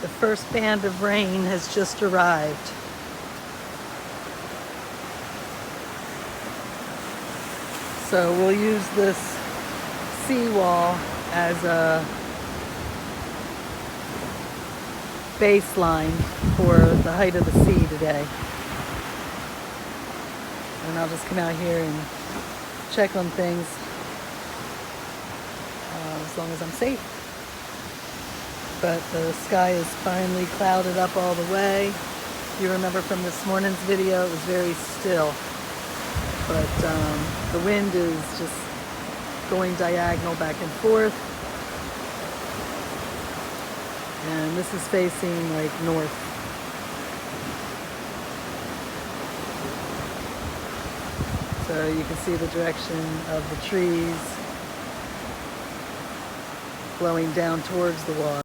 The first band of rain has just arrived. So we'll use this seawall as a baseline for the height of the sea today. And I'll just come out here and check on things as long as I'm safe. But the sky is finally clouded up all the way. If you remember from this morning's video, it was very still. But the wind is just going diagonal back and forth. And this is facing like north. So you can see the direction of the trees blowing down towards the water.